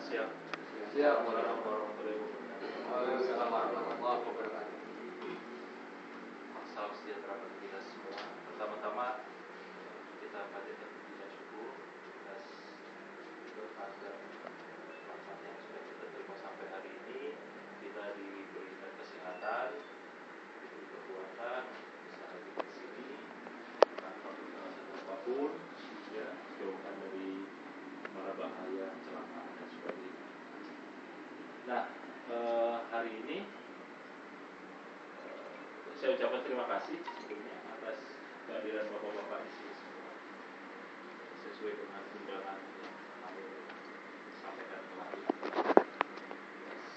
Siap. Assalamualaikum warahmatullahi wabarakatuh. Waalaikumsalam warahmatullahi wabarakatuh. Salam sejahtera bagi kita semua. Pertama-tama kita panjatkan puji dan syukur atas berkat dan rahmat yang sudah kita terima sampai hari ini. Kita diberikan kesehatan, diberi kekuatan, bisa hadir di sini tanpa kekerasan apapun, ya, jauhkan dari mara bahaya, kecelakaan dan sebagainya. Nah, hari ini saya ucapkan terima kasih sebelumnya atas kehadiran bapak-bapak di sini semua, sesuai dengan undangan yang kami sampaikan kemarin.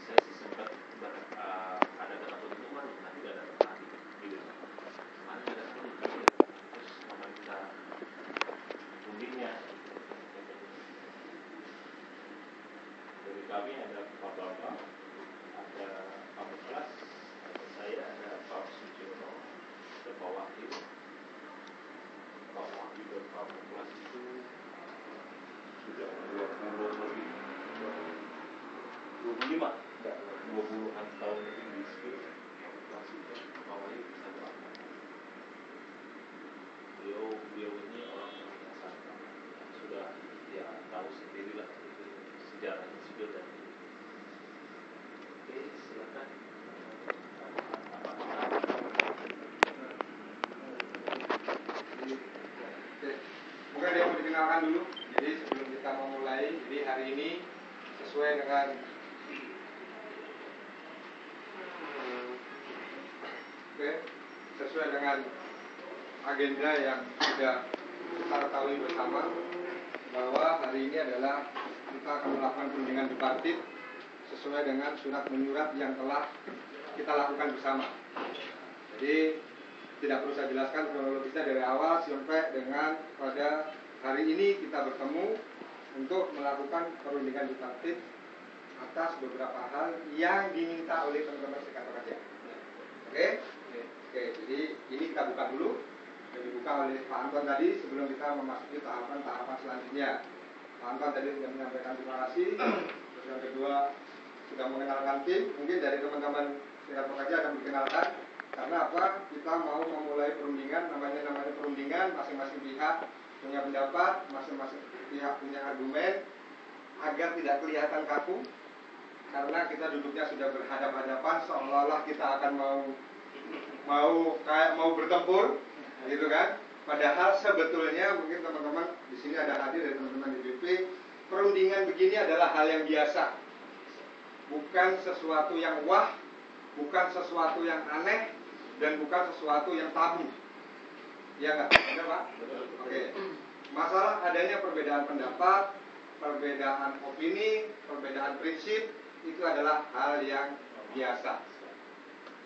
Saya sih sempat ada kata pertemuan, nanti tidak datang lagi, gitu. Kemarin ada pertemuan, terus meminta undingnya. Dari kami ada bapak-bapak, ada Pak Muklas, ada saya, ada Pak Sujono, ada Pak Wahyu. Pak Wahyu dan Pak Muklas itu sudah 20 lebih, 25, enggak, 20-an tahun lebih di skill. Pak Muklas itu, Pak Wahyu bisa berapa? Beliau ini orang yang sangat sudah ya tahu sendirilah itu sejarahnya sipil dan ini. Oke, silakan. Mungkin ada yang mau dikenalkan dulu. Jadi sebelum kita memulai, jadi hari ini sesuai dengan agenda yang sudah kita ketahui bersama, bahwa hari ini adalah kita akan melakukan perundingan bipartit sesuai dengan surat menyurat yang telah kita lakukan bersama. Jadi tidak perlu saya jelaskan kronologisnya dari awal sampai dengan pada hari ini kita bertemu untuk melakukan perundingan bipartit atas beberapa hal yang diminta oleh teman-teman serikat pekerja. Oke, jadi ini kita buka dulu. Yang dibuka oleh Pak Anton tadi sebelum kita memasuki tahapan selanjutnya. Pak Anton tadi sudah menyampaikan terima kasih. Terus yang kedua sudah mengenalkan tim. Mungkin dari teman-teman serikat pekerja akan dikenalkan. Karena apa? Kita mau memulai perundingan, namanya perundingan, masing-masing pihak punya pendapat, masing-masing pihak punya argumen, agar tidak kelihatan kaku. Karena kita duduknya sudah berhadapan-hadapan, seolah-olah kita akan mau bertempur, gitu kan? Padahal sebetulnya mungkin teman-teman di sini ada hadir dari teman-teman DPP, perundingan begini adalah hal yang biasa, bukan sesuatu yang wah, bukan sesuatu yang aneh, dan bukan sesuatu yang tabu. Ya nggak? Benar Pak? Oke. Masalah adanya perbedaan pendapat, perbedaan opini, perbedaan prinsip, itu adalah hal yang biasa.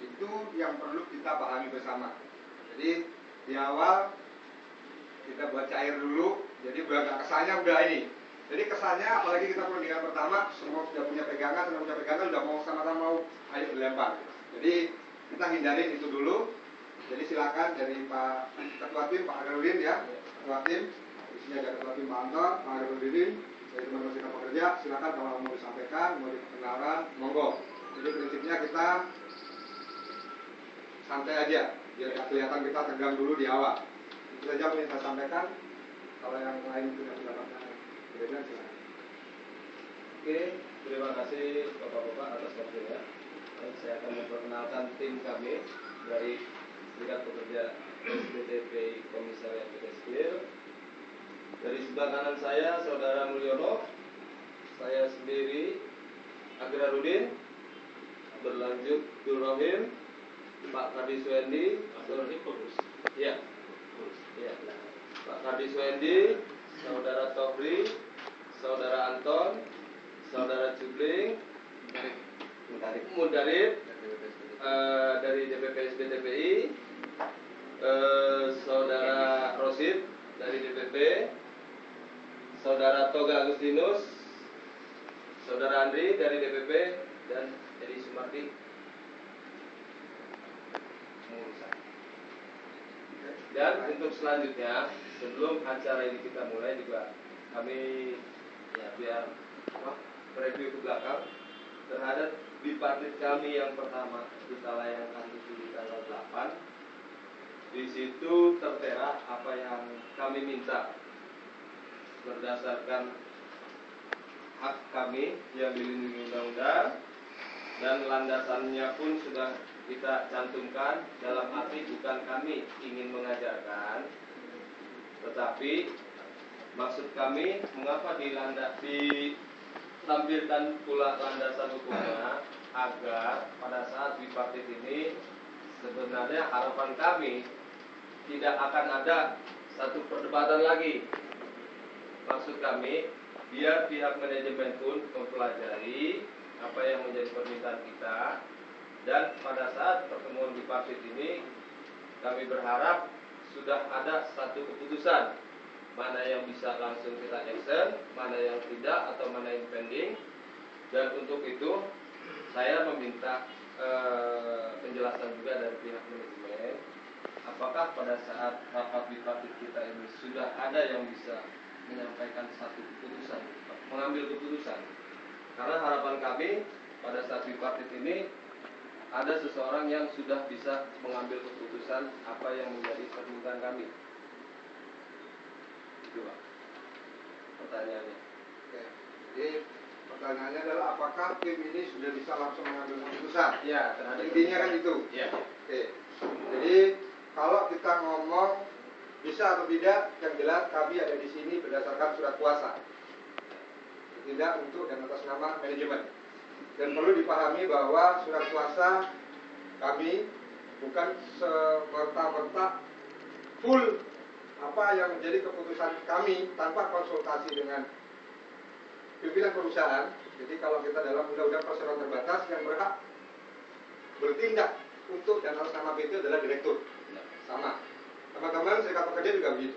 Itu yang perlu kita pahami bersama. Jadi di awal kita buat cair dulu. Jadi kesannya udah ini. Jadi kesannya apalagi kita perundingan pertama, semua sudah punya pegangan, udah mau sama-sama ayo dilempar. Jadi kita hindarin itu dulu. Jadi silakan dari Pak Ketua Tim, Pak Agarudin ya, Ketua Tim. Di sini ada Ketua Tim Pak Anton, Pak Agarudin, dari teman-teman serikat pekerja. Silakan kalau mau disampaikan, mau diperkenalkan, monggo. Jadi prinsipnya kita santai aja, biar kelihatan kita tegang dulu di awal. Itu saja yang saya sampaikan. Kalau yang lain punya pendapat berbeda, silakan. Oke, terima kasih Bapak-Bapak atas waktunya. Saya akan memperkenalkan tim kami dari Serikat Pekerja SBTPI Komisariat PT Skill. Dari sebelah kanan saya, Saudara Mulyono, saya sendiri Agarudin, berlanjut Abdul Rahim, Pak Kadis Wendi, ya, Pak Kadis Wendi, Saudara Tofri, Saudara Anton, Saudara Jubling, Mundarib dari DPP SBTPI, Saudara Rosid dari DPP, Saudara Toga Agustinus, Saudara Andri dari DPP, dan Edi Sumardi. Dan untuk selanjutnya, sebelum acara ini kita mulai juga kami ya biar review ke belakang terhadap bipartit kami yang pertama kita layangkan itu di tanggal 8. Di situ tertera apa yang kami minta berdasarkan hak kami yang dilindungi undang-undang, dan landasannya pun sudah kita cantumkan. Dalam arti bukan kami ingin mengajarkan, tetapi maksud kami mengapa ditampilkan pula landasan hukumnya, agar pada saat bipartit ini sebenarnya harapan kami tidak akan ada satu perdebatan lagi. Maksud kami biar pihak manajemen pun mempelajari apa yang menjadi permintaan kita, dan pada saat pertemuan bipartit ini kami berharap sudah ada satu keputusan mana yang bisa langsung kita action, mana yang tidak, atau mana yang pending. Dan untuk itu saya meminta penjelasan juga dari pihak manajemen, apakah pada saat rapat bipartit kita ini sudah ada yang bisa menyampaikan satu keputusan, mengambil keputusan. Karena harapan kami pada saat bipartit ini ada seseorang yang sudah bisa mengambil keputusan apa yang menjadi permintaan kami. Itu Pak pertanyaannya. Oke. Jadi pertanyaannya adalah apakah tim ini sudah bisa langsung mengambil keputusan? Ya, terhadap intinya kan itu. Ya. Oke. Jadi kalau kita ngomong bisa atau tidak, yang jelas kami ada di sini berdasarkan surat kuasa, tidak untuk dan atas nama manajemen. Dan perlu dipahami bahwa surat kuasa kami bukan semerta-merta full apa yang menjadi keputusan kami tanpa konsultasi dengan pimpinan perusahaan. Jadi kalau kita dalam undang-undang perseroan terbatas, yang berhak bertindak untuk dan atas nama PT adalah direktur. Sama. Teman-teman serikat pekerja juga begitu.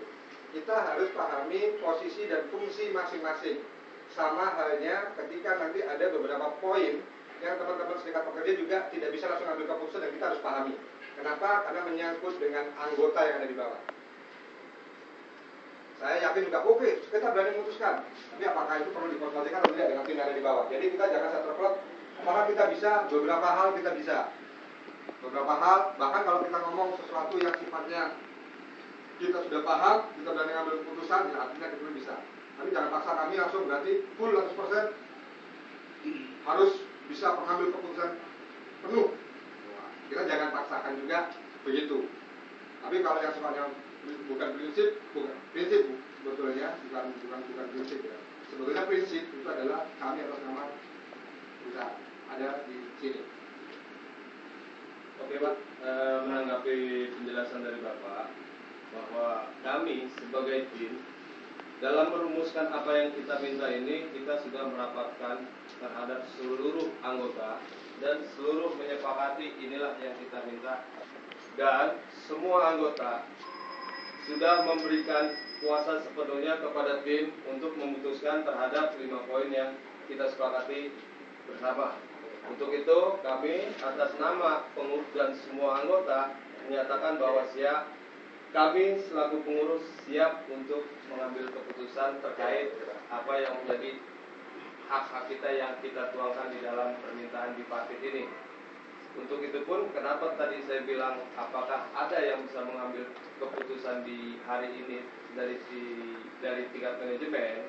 Kita harus pahami posisi dan fungsi masing-masing. Sama halnya ketika nanti ada beberapa poin yang teman-teman serikat pekerja juga tidak bisa langsung ambil keputusan, dan kita harus pahami. Kenapa? Karena menyangkut dengan anggota yang ada di bawah. Saya yakin juga, oke, kita berani memutuskan. Tapi apakah itu perlu dikonsultasikan atau tidak dengan tim yang ada di bawah? Jadi kita jangan terplot, apakah kita bisa, beberapa hal kita bisa. Beberapa hal, bahkan kalau kita ngomong sesuatu yang sifatnya kita sudah paham, kita berani ngambil keputusan, ya artinya kita bisa. Tapi jangan paksa kami langsung berarti full 100% harus bisa mengambil keputusan penuh. Kita jangan paksakan juga begitu. Tapi kalau yang sifatnya bukan prinsip sebetulnya bukan prinsip ya. Sebetulnya prinsip itu adalah kami atas nama perusahaan ada di sini. Oke Pak, menanggapi penjelasan dari Bapak bahwa kami sebagai tim dalam merumuskan apa yang kita minta ini, kita sudah merapatkan terhadap seluruh anggota dan seluruh menyepakati inilah yang kita minta, dan semua anggota sudah memberikan kuasa sepenuhnya kepada tim untuk memutuskan terhadap 5 poin yang kita sepakati bersama. Untuk itu kami atas nama pengurus dan semua anggota menyatakan bahwa kami selaku pengurus siap untuk mengambil keputusan terkait apa yang menjadi hak-hak kita yang kita tuangkan di dalam permintaan bipartit ini. Untuk itu pun kenapa tadi saya bilang apakah ada yang bisa mengambil keputusan di hari ini dari tingkat manajemen,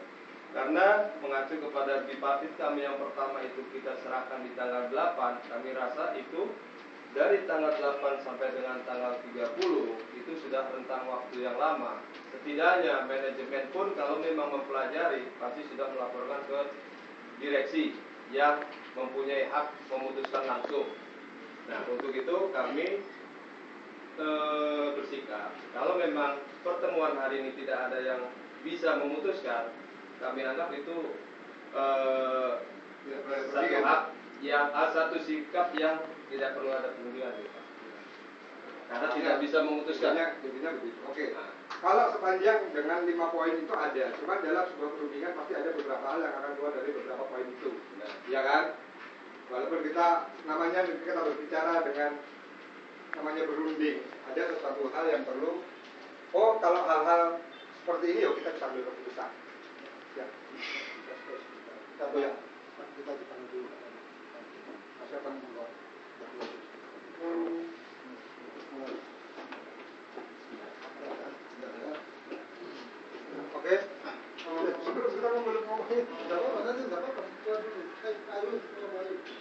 karena mengacu kepada bipartit kami yang pertama itu kita serahkan di tanggal 8, kami rasa itu dari tanggal 8 sampai dengan tanggal 30 itu sudah rentang waktu yang lama. Setidaknya manajemen pun kalau memang mempelajari pasti sudah melaporkan ke direksi yang mempunyai hak memutuskan langsung. Nah, untuk itu kami bersikap kalau memang pertemuan hari ini tidak ada yang bisa memutuskan, kami anggap itu satu hak yang satu sikap yang tidak perlu ada penundaan, karena tidak bisa memutuskannya. Jadinya begitu. Oke. Kalau sepanjang dengan 5 poin itu ada, cuma dalam sebuah perundingan pasti ada beberapa hal yang akan keluar dari beberapa poin itu, ya kan? Walaupun kita namanya kita berbicara dengan namanya berunding, ada sesuatu hal yang perlu. Oh, kalau hal-hal seperti ini, yuk kita bisa ambil keputusan. Ya. Satu ya.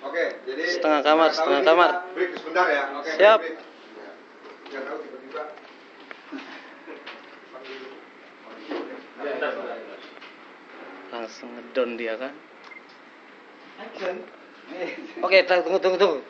Oke, jadi Setengah kamar, nggak tahu setengah ini kamar. kita break sebentar ya. Oke, Siap. break. Nggak tahu tiba-tiba. Langsung ngedon dia kan. Oke, tunggu.